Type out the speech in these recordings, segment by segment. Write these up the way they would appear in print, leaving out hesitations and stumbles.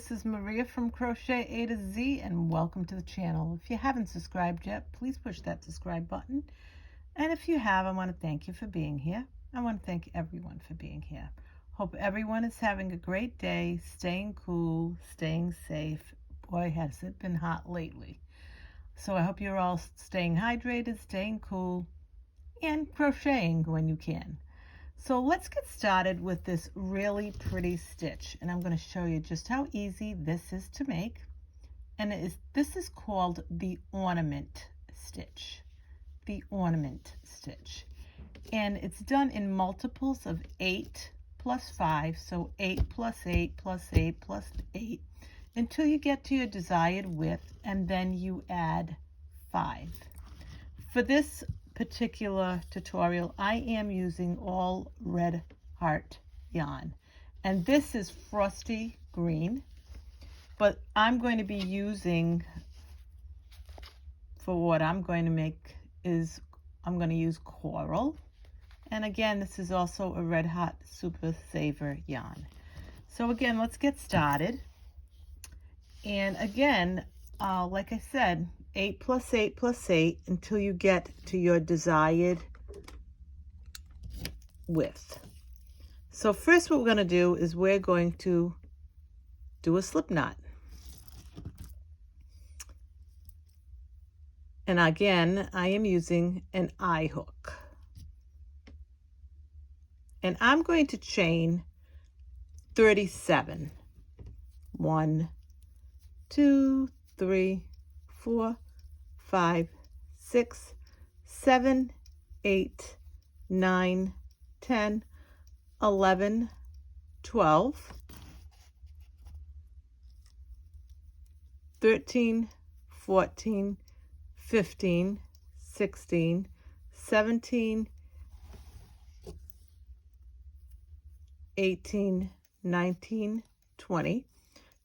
this is Maria from Crochet A to Z, and welcome to the channel. If you haven't subscribed yet, please push that subscribe button. And if you have, I want to thank you for being here. I want to thank everyone for being here. Hope everyone is having a great day, staying cool, staying safe. Boy, has it been hot lately. So I hope you're all staying hydrated, staying cool, and crocheting when you can. So let's get started with this really pretty stitch, and I'm going to show you just how easy this is to make. And this is called the ornament stitch. The ornament stitch. And it's done in multiples of 8 plus 5, so 8 plus 8 plus 8 plus 8, until you get to your desired width, and then you add 5. For this particular tutorial, I am using all red heart yarn, and this is frosty green, but I'm going to be using, for what I'm going to make, is I'm going to use coral, and again this is also a red hot super saver yarn. So again, let's get started. And again, like I said, 8 plus 8 plus 8 until you get to your desired width. So first what we're going to do is we're going to do a slip knot. And again, I am using an eye hook. And I'm going to chain 37. 1, 2, 3, 4, 5, 6, 7, 8, 9, 10, 11, 12, 13, 14, 15, 16, 17, 18, 19, 20,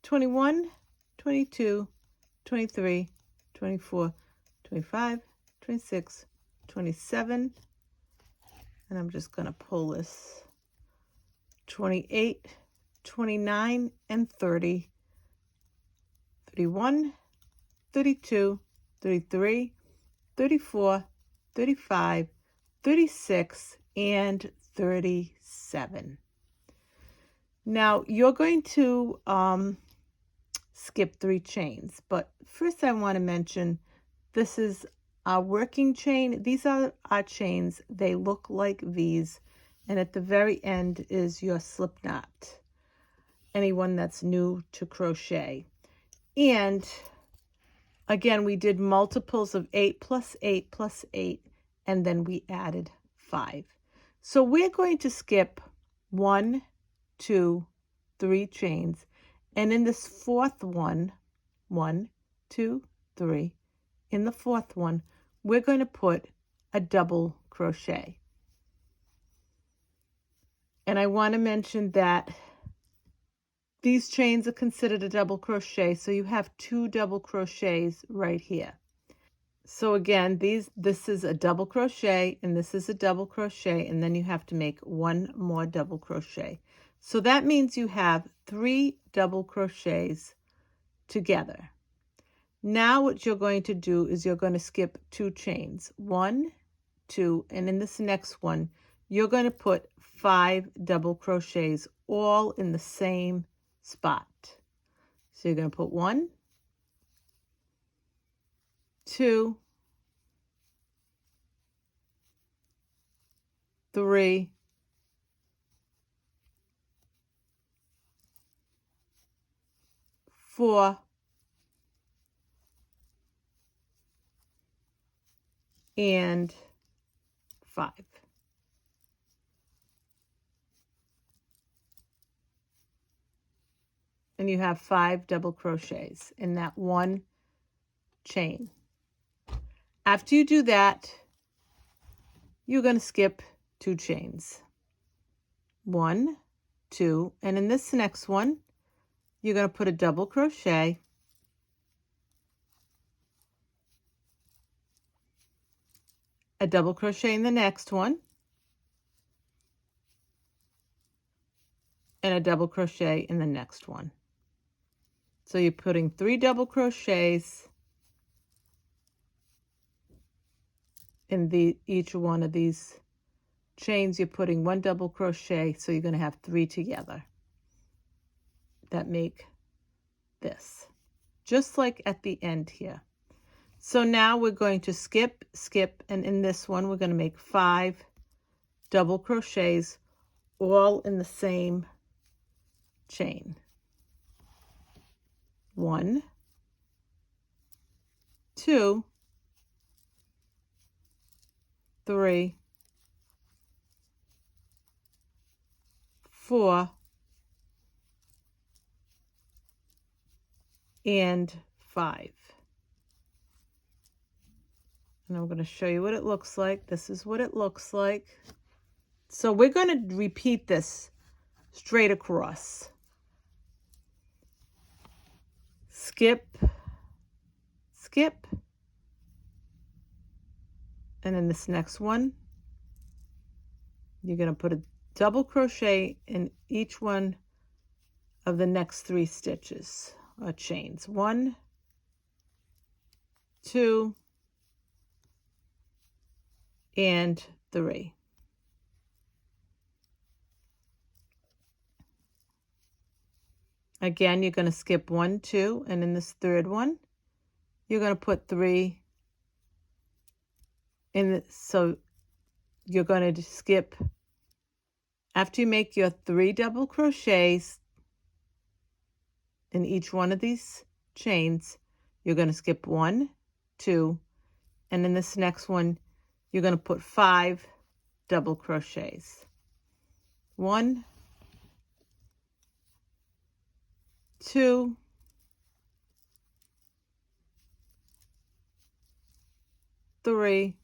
21, 22, 23, 24, 25, 26, 27, and I'm just going to pull this, 28, 29, and 30, 31, 32, 33, 34, 35, 36, and 37. Now you're going to skip 3 chains, but first I want to mention this is our working chain. These are our chains. They look like these, and at the very end is your slip knot. Anyone that's new to crochet. And again, we did multiples of 8 plus 8 plus 8, and then we added 5. So we're going to skip 1, 2, 3 chains, and in this fourth one, 1, 2, 3, in the fourth one, we're going to put a double crochet. And I want to mention that these chains are considered a double crochet, so you have 2 double crochets right here. So again, this is a double crochet, and this is a double crochet, and then you have to make 1 more double crochet. So that means you have 3 double crochets together. Now what you're going to do is you're going to skip 2 chains, 1, 2, and in this next one, you're going to put 5 double crochets all in the same spot. So you're going to put 1, 2, 3, 4, and 5. And you have 5 double crochets in that one chain. After you do that, you're going to skip 2 chains. 1, 2, and in this next one, you're going to put a double crochet, a double crochet in the next one, and a double crochet in the next one. So you're putting 3 double crochets in each one of these chains. You're putting 1 double crochet, so you're going to have 3 together that make this, just like at the end here. So now we're going to skip, skip, and in this one we're going to make 5 double crochets all in the same chain. 1, 2, 3, 4, and 5. And I'm going to show you what it looks like. This is what it looks like. So we're going to repeat this straight across. Skip, skip, and in this next one, you're going to put a double crochet in each one of the next 3 stitches or chains. 1, 2, and 3. Again, you're going to skip 1, 2, and in this third one, you're going to put 3 in. So you're going to skip, after you make your 3 double crochets in each one of these chains, you're going to skip 1, 2, and in this next one, you're going to put 5 double crochets. 1, 2, 3,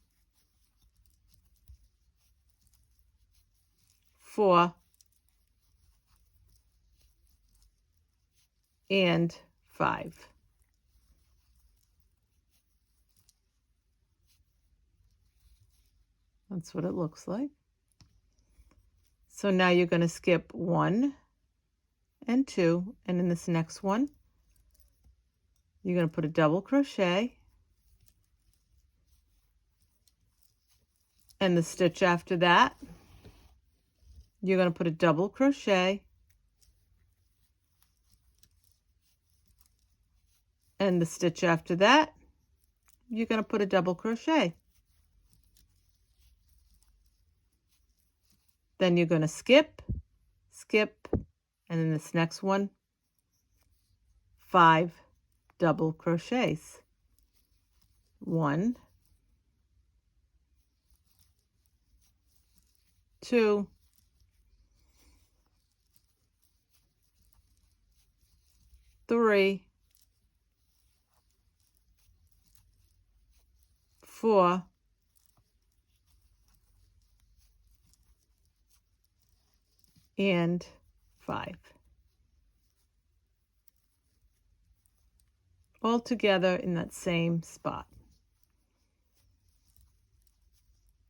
4, and 5. That's what it looks like. So now you're going to skip 1 and 2, and in this next one, you're going to put a double crochet, and the stitch after that, you're going to put a double crochet, and the stitch after that, you're going to put a double crochet. Then you're going to skip, skip, and in this next one, 5 double crochets. 1, 2, 3, 4, and 5. All together in that same spot.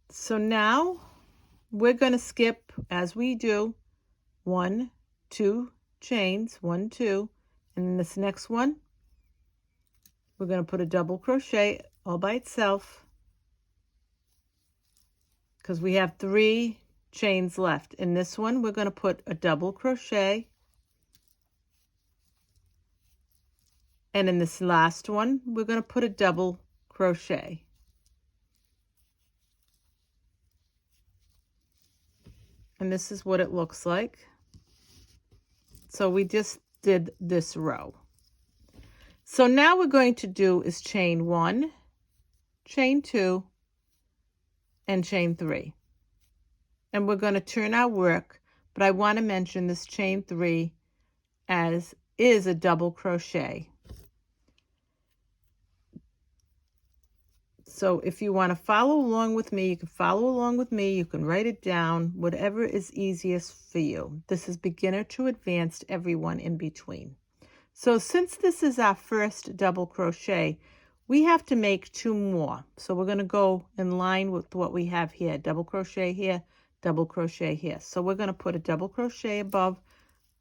So now we're going to skip, as we do, 1, 2 chains, 1, 2, and in this next one, we're going to put a double crochet all by itself, because we have 3 chains left. In this one, we're going to put a double crochet, and in this last one, we're going to put a double crochet. And this is what it looks like. So we just did this row. So now we're going to do is chain 1, chain 2, and chain 3. And we're going to turn our work, but I want to mention this chain 3 as is a double crochet. So if you want to follow along with me, you can follow along with me. You can write it down, whatever is easiest for you. This is beginner to advanced, everyone in between. So since this is our first double crochet, we have to make 2 more. So we're going to go in line with what we have here. Double crochet here, double crochet here. So we're going to put a double crochet above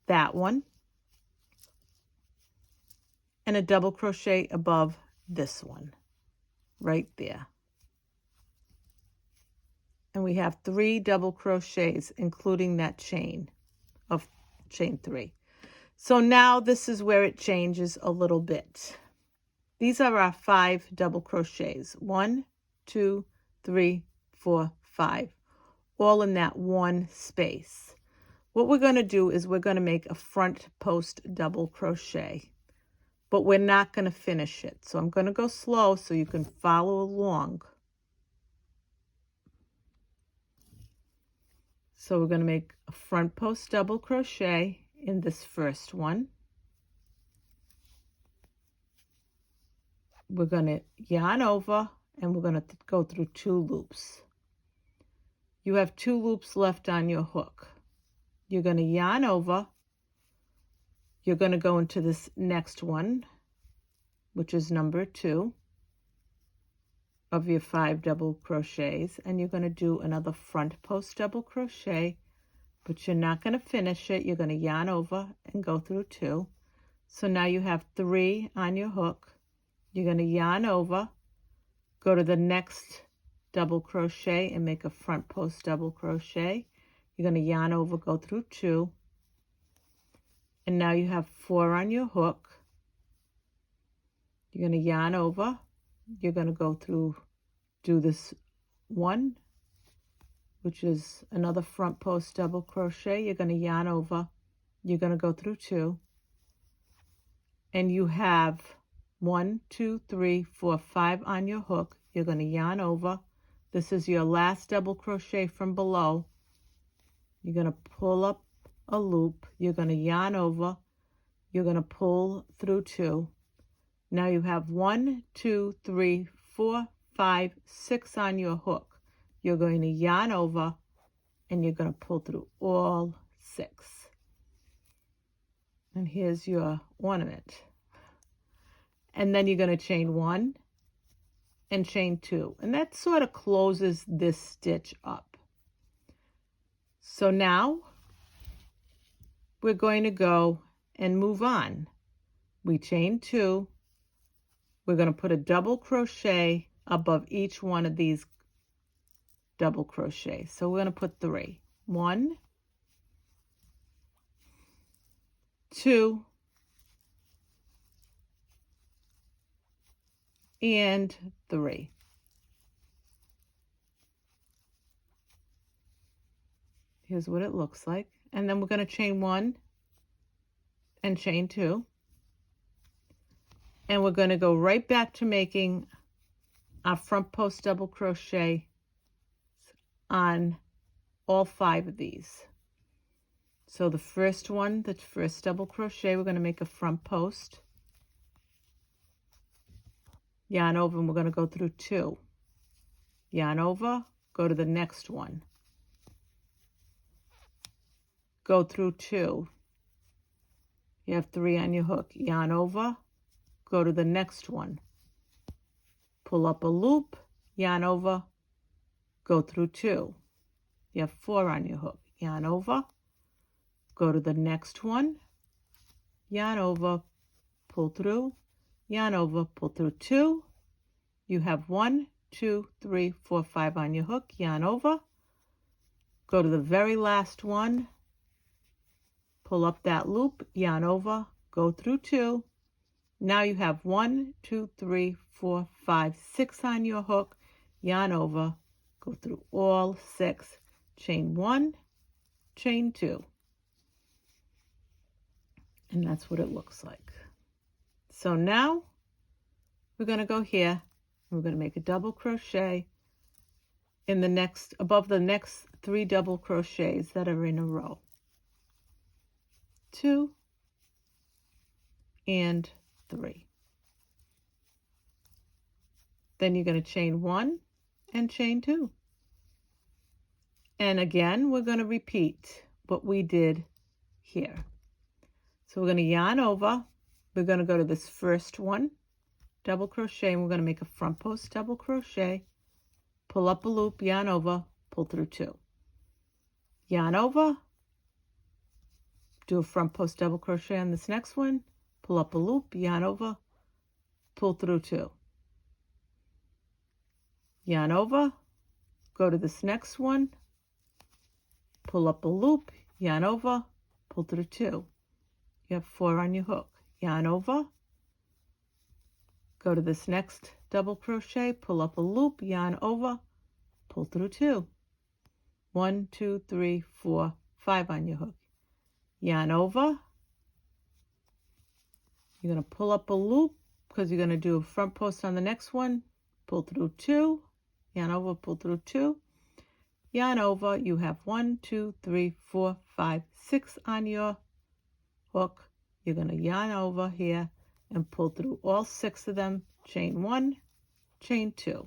that one. and a double crochet above this one right there. And we have 3 double crochets, including that chain of chain 3. So now this is where it changes a little bit. These are our 5 double crochets. 1, 2, 3, 4, 5, all in that one space. What we're going to do is we're going to make a front post double crochet, but we're not going to finish it. So I'm going to go slow so you can follow along. So we're going to make a front post double crochet in this first one. We're going to yarn over and we're going to go through 2 loops. You have 2 loops left on your hook. You're going to yarn over. You're going to go into this next one, which is number 2 of your 5 double crochets, and you're going to do another front post double crochet, but you're not going to finish it. You're going to yarn over and go through 2. So now you have 3 on your hook. You're going to yarn over, go to the next double crochet and make a front post double crochet. You're going to yarn over, go through 2, and now you have 4 on your hook. You're going to yarn over, you're going to go through, do this 1, which is another front post double crochet. You're going to yarn over, you're going to go through 2, and you have 1, 2, 3, 4, 5 on your hook. You're going to yarn over. This is your last double crochet from below. You're going to pull up a loop. You're going to yarn over. You're going to pull through 2. Now you have 1, 2, 3, 4, 5, 6 on your hook. You're going to yarn over and you're going to pull through all 6. And here's your ornament. And then you're going to chain 1 and chain 2. And that sort of closes this stitch up. So now we're going to go and move on. We chain 2. We're going to put a double crochet above each one of these double crochets. So we're going to put 3. 1, 2, and 3. Here's what it looks like. And then we're going to chain 1 and chain 2. And we're going to go right back to making our front post double crochet on all 5 of these. So the first one, the first double crochet, we're going to make a front post, yarn over, and we're going to go through 2. Yarn over, go to the next one. Go through 2. You have 3 on your hook. Yarn over, go to the next one. Pull up a loop, yarn over, go through 2. You have 4 on your hook. Yarn over, go to the next one, yarn over, pull through, yarn over, pull through 2. You have 1, 2, 3, 4, 5 on your hook. Yarn over, go to the very last one, pull up that loop, yarn over, go through 2. Now you have 1, 2, 3, 4, 5, 6 on your hook. Yarn over, go through all 6, chain 1, chain 2. And that's what it looks like. So now we're going to go here and we're going to make a double crochet in the next, above the next 3 double crochets that are in a row. 2 and 3. Then you're going to chain 1 and chain 2. And again, we're going to repeat what we did here. So we're going to yarn over. We're going to go to this first one, double crochet, and we're going to make a front post double crochet, pull up a loop, yarn over, pull through 2. Yarn over, do a front post double crochet on this next one, pull up a loop, yarn over, pull through 2. Yarn over, go to this next one, pull up a loop, yarn over, pull through 2. You have 4 on your hook. Yarn over, go to this next double crochet, pull up a loop, yarn over, pull through 2. 1, 2, 3, 4, 5 on your hook. Yarn over, you're going to pull up a loop because you're going to do a front post on the next one, pull through 2, yarn over, pull through 2, yarn over. You have 1, 2, 3, 4, 5, 6 on your hook. You're going to yarn over here and pull through all 6 of them, chain 1, chain 2.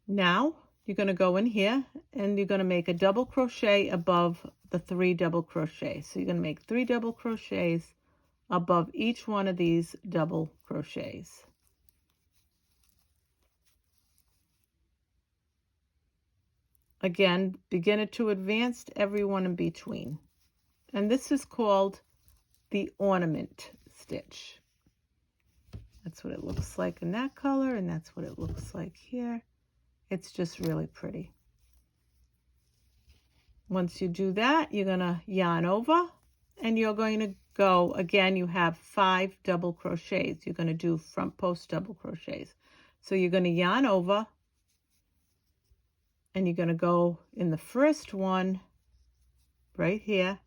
Now you're going to go in here and you're going to make a double crochet above the 3 double crochets. So you're going to make 3 double crochets above each one of these double crochets. Again, beginner to advanced, everyone in between. And this is called the ornament stitch. That's what it looks like in that color, and that's what it looks like here. It's just really pretty. Once you do that, you're going to yarn over, and you're going to go, again, you have 5 double crochets. You're going to do front post double crochets. So you're going to yarn over, and you're going to go in the first one right here,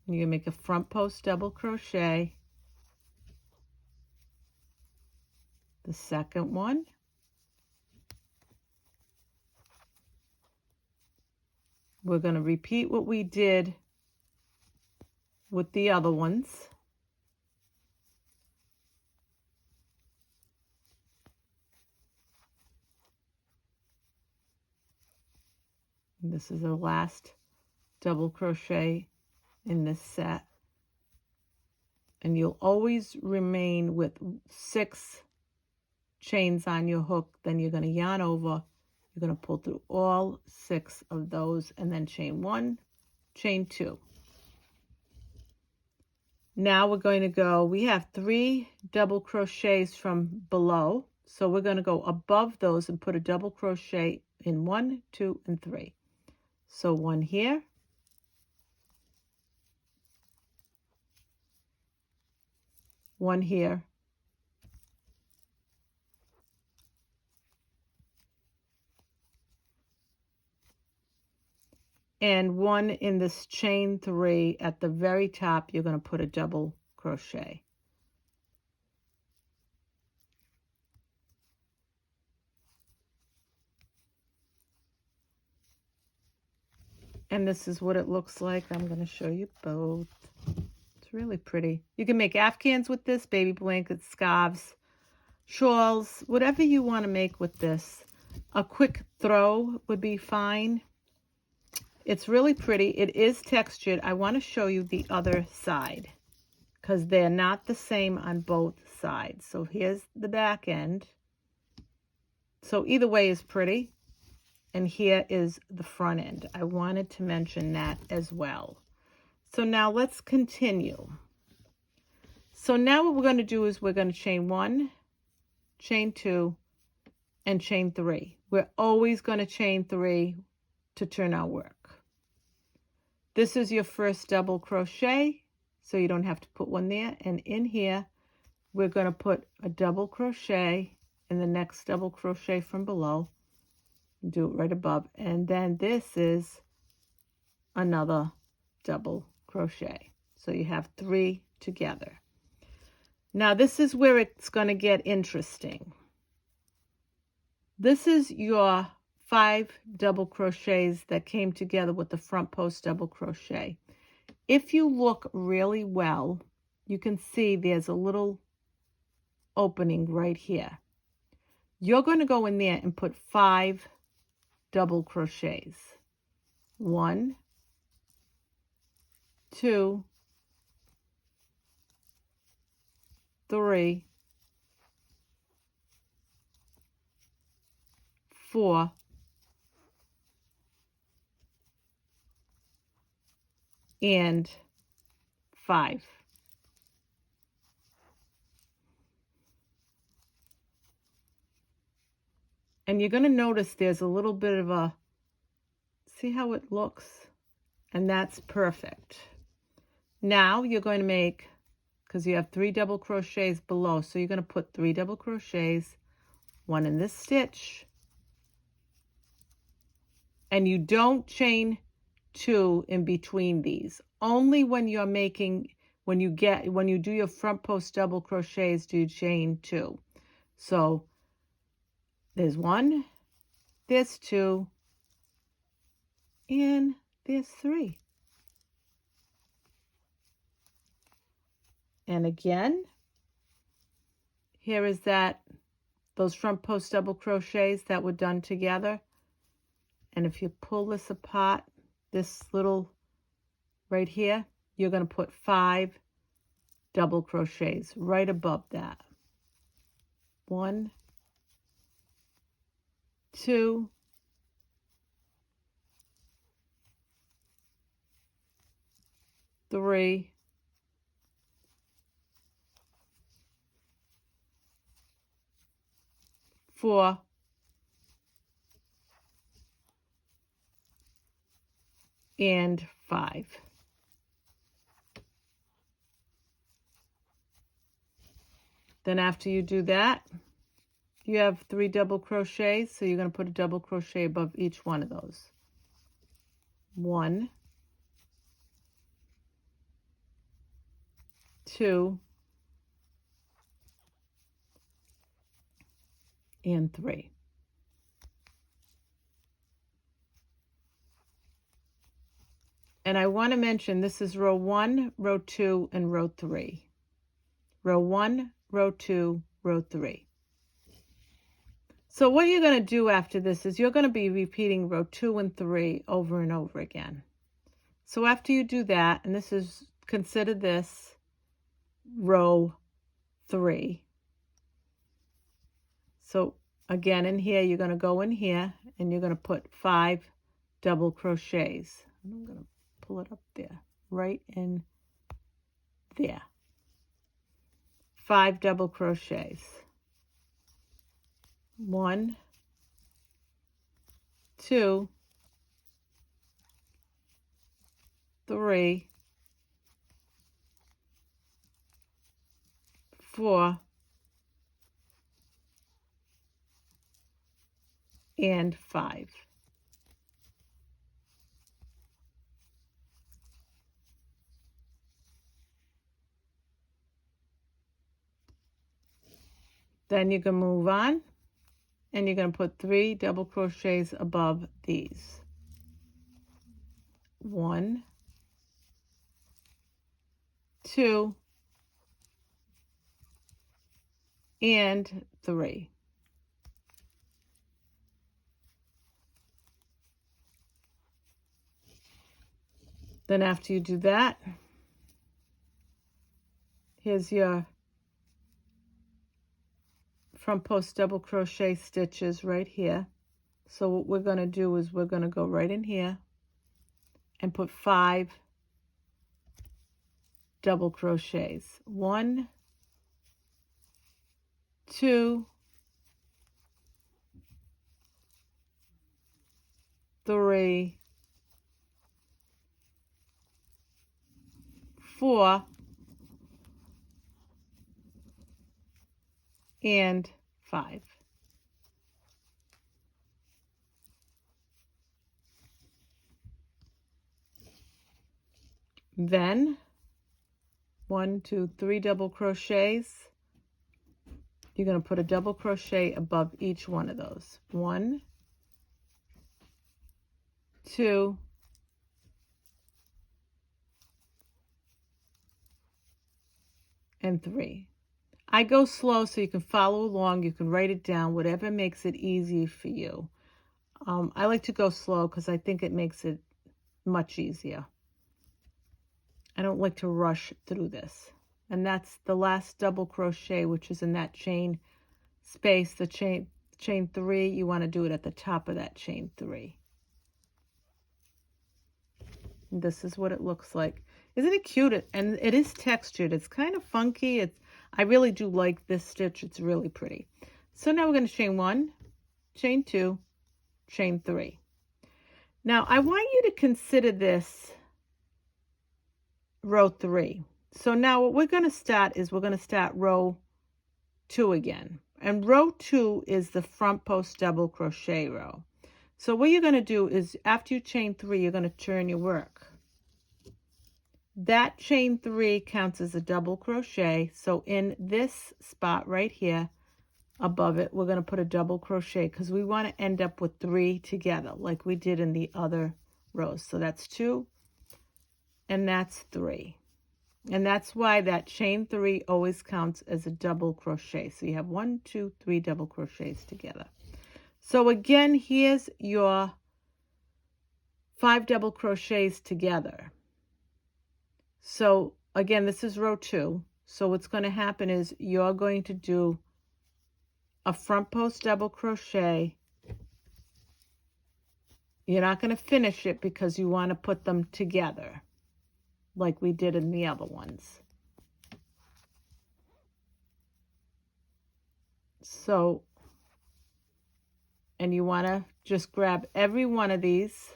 and you're going to make a front post double crochet. The second one, we're going to repeat what we did with the other ones. And this is the last double crochet in this set. And you'll always remain with 6 chains on your hook. Then you're going to yarn over. You're going to pull through all 6 of those and then chain 1, chain 2. Now we're going to go, we have 3 double crochets from below. So we're going to go above those and put a double crochet in 1, 2, and 3. So 1 here. 1 here. And 1 in this chain 3 at the very top, you're going to put a double crochet. And this is what it looks like. I'm going to show you both. It's really pretty. You can make afghans with this, baby blankets, scarves, shawls, whatever you want to make with this. A quick throw would be fine. It's really pretty. It is textured. I want to show you the other side because they're not the same on both sides. So here's the back end. So either way is pretty. And here is the front end. I wanted to mention that as well. So now let's continue. So now what we're going to do is we're going to chain 1, chain 2, and chain 3. We're always going to chain 3 to turn our work. This is your first double crochet, so you don't have to put one there. And in here, we're going to put a double crochet in the next double crochet from below. Do it right above. And then this is another double crochet. So you have 3 together. Now this is where it's going to get interesting. This is your 5 double crochets that came together with the front post double crochet. If you look really well, you can see there's a little opening right here. You're going to go in there and put 5 double crochets. 1, 2, 3, 4, and 5. And you're going to notice there's a little bit of a, see how it looks? And that's perfect. Now you're going to make, because you have 3 double crochets below, so you're going to put 3 double crochets, 1 in this stitch, and you don't chain 2 in between these. Only when you're making, when you do your front post double crochets do you chain 2. So there's 1, there's 2, and there's 3. And again, here is those front post double crochets that were done together. And if you pull this apart, this little right here, you're going to put 5 double crochets right above that. 1, 2, 3, 4, and 5. Then after you do that, you have 3 double crochets, so you're going to put a double crochet above each one of those. 1, 2, and 3. And I want to mention this is row 1, row 2, and row 3. Row 1, row 2, row 3. So what you're going to do after this is you're going to be repeating row 2 and 3 over and over again. So after you do that, and this is, consider this row 3. So again, in here, you're going to go in here and you're going to put 5 double crochets. And I'm going to pull it up there, right in there. 5 double crochets. 1, 2, 3, 4, and 5. Then you can move on and you're going to put 3 double crochets above these. 1, 2, and 3. Then after you do that, here's your front post double crochet stitches right here. So what we're going to do is we're going to go right in here and put 5 double crochets. 1, 2, 3, 4, and 5. Then 1, 2, 3 double crochets. You're going to put a double crochet above each one of those. 1, 2, 3. I go slow so you can follow along. You can write it down, whatever makes it easy for you. I like to go slow because I think it makes it much easier. I don't like to rush through this. And that's the last double crochet, which is in that chain space, the chain 3. You want to do it at the top of that chain 3. This is what it looks like. Isn't it cute? And it is textured. It's kind of funky. I really do like this stitch. It's really pretty. So now we're going to chain 1, chain 2, chain 3. Now I want you to consider this row 3. So now what we're going to start is we're going to start row 2 again. And row 2 is the front post double crochet row. So what you're going to do is after you chain 3, you're going to turn your work. That chain 3 counts as a double crochet. So in this spot right here above it, we're going to put a double crochet because we want to end up with 3 together like we did in the other rows. So that's 2 and that's 3. And that's why that chain 3 always counts as a double crochet. So you have 1, 2, 3 double crochets together. So again, here's your 5 double crochets together. So again, this is row 2. So what's going to happen is you're going to do a front post double crochet. You're not going to finish it because you want to put them together like we did in the other ones. So, and you want to just grab every one of these.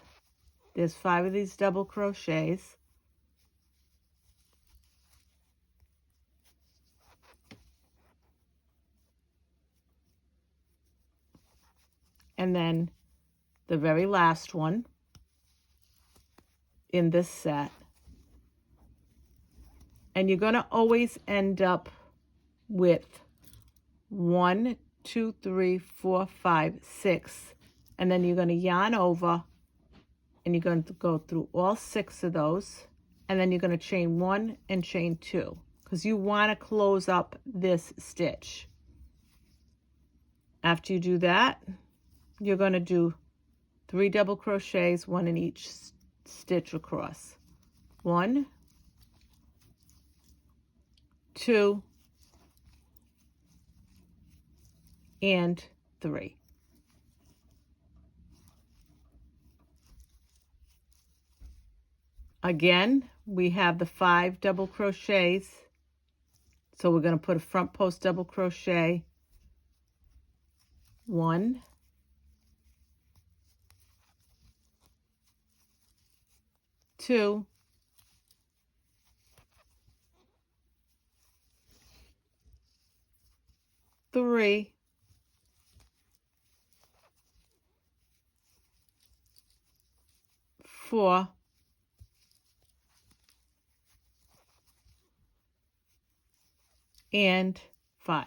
There's 5 of these double crochets. And then the very last one in this set. And you're going to always end up with 1, 2, 3, 4, 5, 6. And then you're going to yarn over and you're going to go through all 6 of those. And then you're going to chain 1 and chain 2 because you want to close up this stitch. After you do that, you're going to do 3 double crochets, 1 in each stitch across. 1, 2, and 3. Again, we have the 5 double crochets. So we're going to put a front post double crochet. 1, 2, 3, 4, and 5.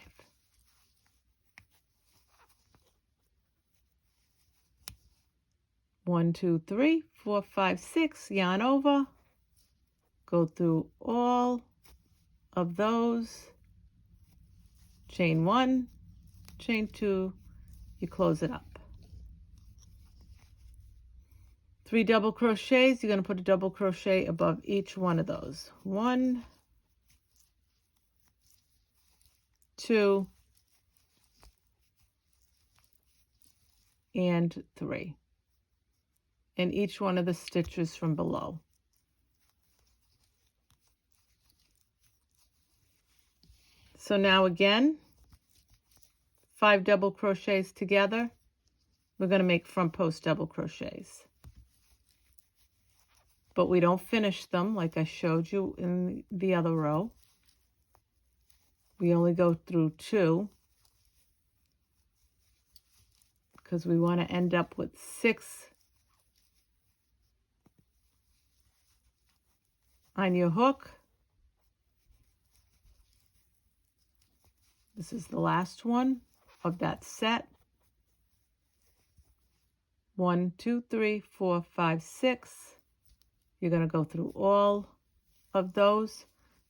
One, 2, 3, 4, 5, 6, yarn over, go through all of those, chain 1, chain 2, you close it up. 3 double crochets, you're going to put a double crochet above each one of those. 1, 2, and 3. In each one of the stitches from below. So now again, 5 double crochets together, we're going to make front post double crochets. But we don't finish them like I showed you in the other row. We only go through 2 because we want to end up with 6 on your hook. This is the last one of that set. 1, 2, 3, 4, 5, 6. You're going to go through all of those.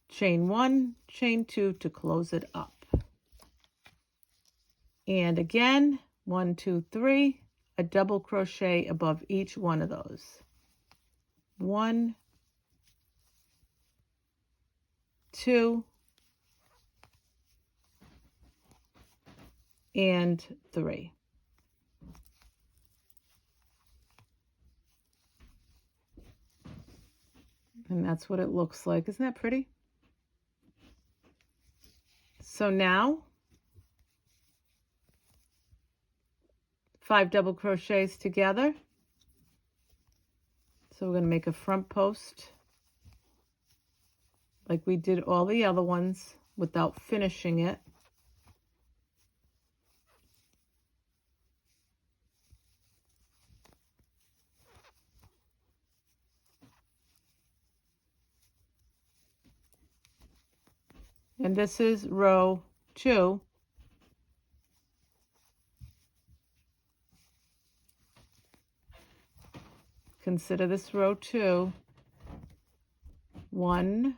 Chain 1, chain 2 to close it up. And again, 1, 2, 3, a double crochet above each one of those. 1, 2, and 3. And that's what it looks like. Isn't that pretty? So now 5 double crochets together. So we're going to make a front post like we did all the other ones without finishing it. And this is row 2. Consider this row 2. 1,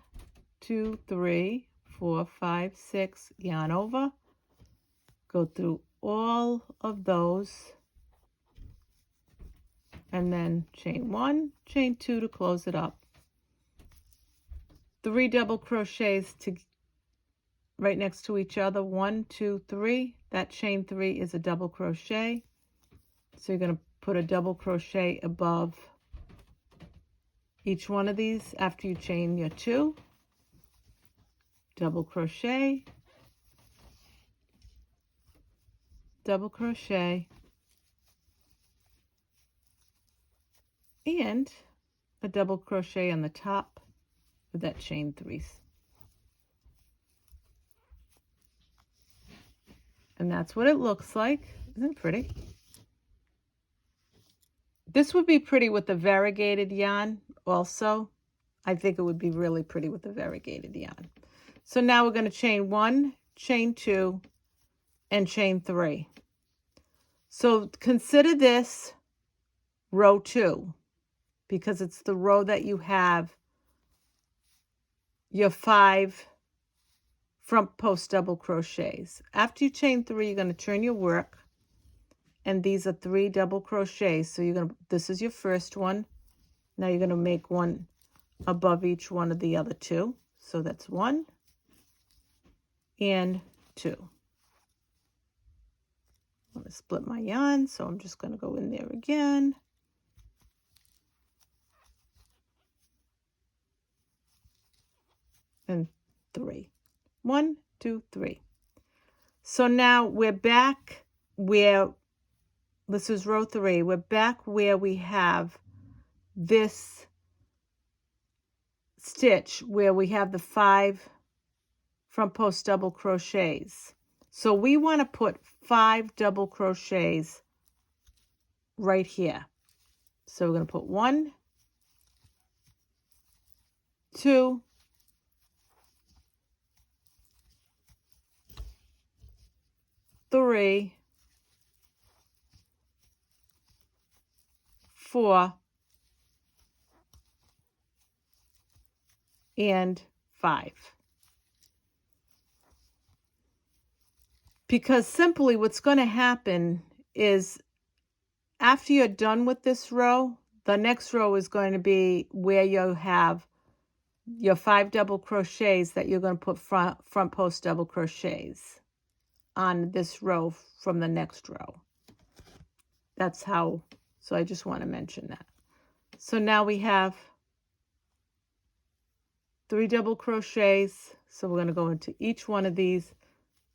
2, 3, 4, 5, 6, yarn over, go through all of those, and then chain 1, chain 2 to close it up. 3 double crochets to right next to each other. 1, 2, 3. That chain 3 is a double crochet. So you're going to put a double crochet above each one of these after you chain your 2. Double crochet, double crochet, and a double crochet on the top with that chain 3. And that's what it looks like. Isn't it pretty? This would be pretty with the variegated yarn also. I think it would be really pretty with the variegated yarn. So now we're going to chain 1, chain 2, and chain 3. So consider this row 2 because it's the row that you have your 5 front post double crochets. After you chain 3, you're going to turn your work, and these are 3 double crochets. So you're going to, this is your first one. Now you're going to make one above each one of the other 2. So that's 1 and 2. I'm going to split my yarn, so I'm just going to go in there again. And 3. 1, 2, 3. So now we're back where, this is row 3. We're back where we have this stitch where we have the 5 front post double crochets. So we want to put 5 double crochets right here. So we're going to put 1, 2, 3, 4, and 5. Because simply what's going to happen is after you're done with this row, the next row is going to be where you have your 5 double crochets that you're going to put front post double crochets on this row from the next row. That's how, so I just want to mention that. So now we have 3 double crochets. So we're going to go into each one of these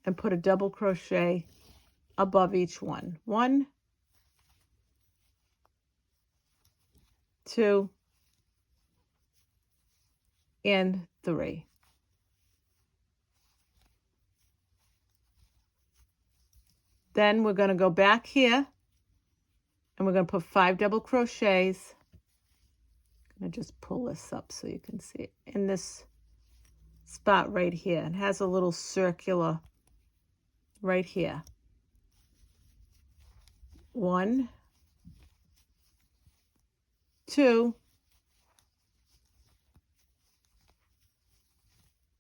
and put a double crochet above each one. 1, 2, and 3. Then we're going to go back here and we're going to put 5 double crochets. I'm going to just pull this up so you can see it in this spot right here. It has a little circular right here. 1, 2,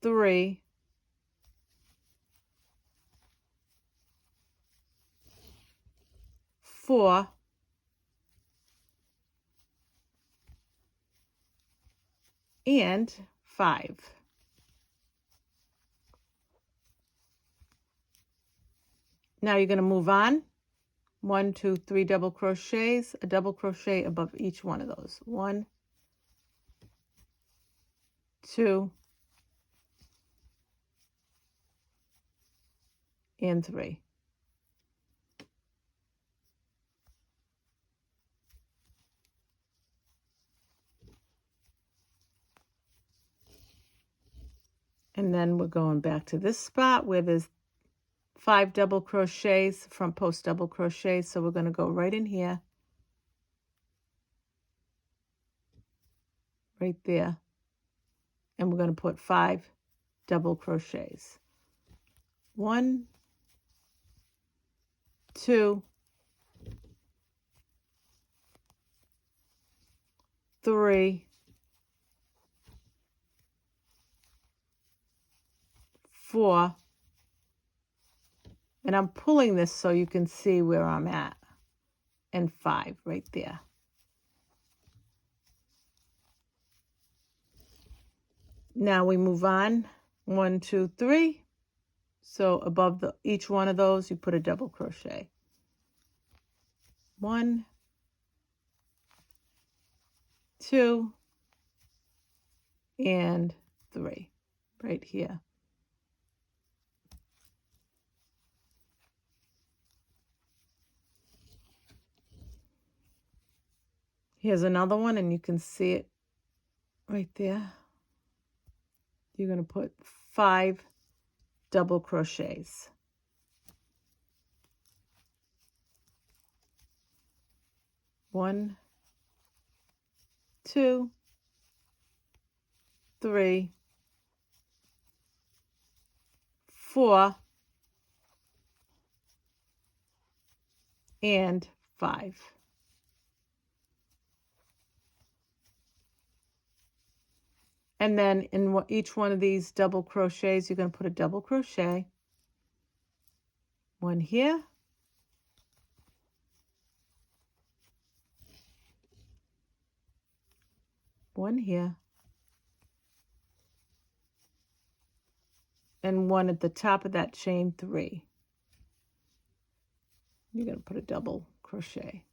3, 4, and 5. Now you're going to move on. 1, 2, 3 double crochets, a double crochet above each one of those. 1, 2, and 3. And then we're going back to this spot where there's 5 double crochets, front post double crochets. So we're going to go right in here, right there, and we're going to put 5 double crochets. 1, 2, 3, 4, and I'm pulling this so you can see where I'm at, and 5 right there. Now we move on. 1, 2, 3. So above each one of those, you put a double crochet. 1, 2, and 3 right here. Here's another one, and you can see it right there. You're going to put 5 double crochets. 1, 2, 3, 4, and 5. And then in each one of these double crochets, you're going to put a double crochet. 1 here. 1 here. And 1 at the top of that chain 3. You're going to put a double crochet.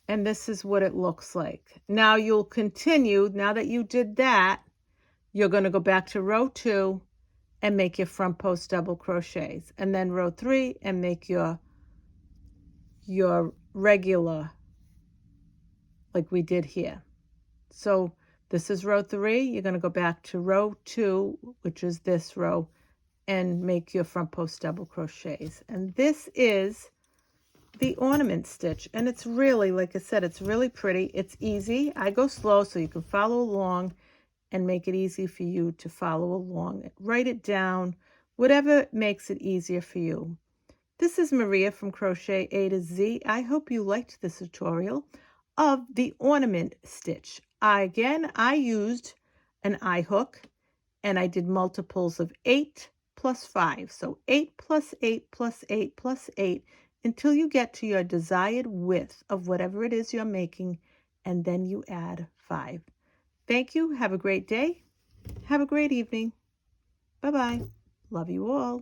And this is what it looks like. Now you'll continue, now that you did that, you're going to go back to row 2 and make your front post double crochets. And then row 3 and make your regular, like we did here. So this is row 3. You're going to go back to row 2, which is this row, and make your front post double crochets. And this is the ornament stitch, and it's really, like I said, it's really pretty. It's easy. I go slow so you can follow along and make it easy for you to follow along. Write it down, whatever makes it easier for you. This is Maria from Crochet A to Z. I hope you liked this tutorial of the ornament stitch. I used an eye hook, and I did multiples of 8 plus 5. So 8 plus 8 plus 8 plus 8 until you get to your desired width of whatever it is you're making, and then you add 5. Thank you. Have a great day. Have a great evening. Bye-bye. Love you all.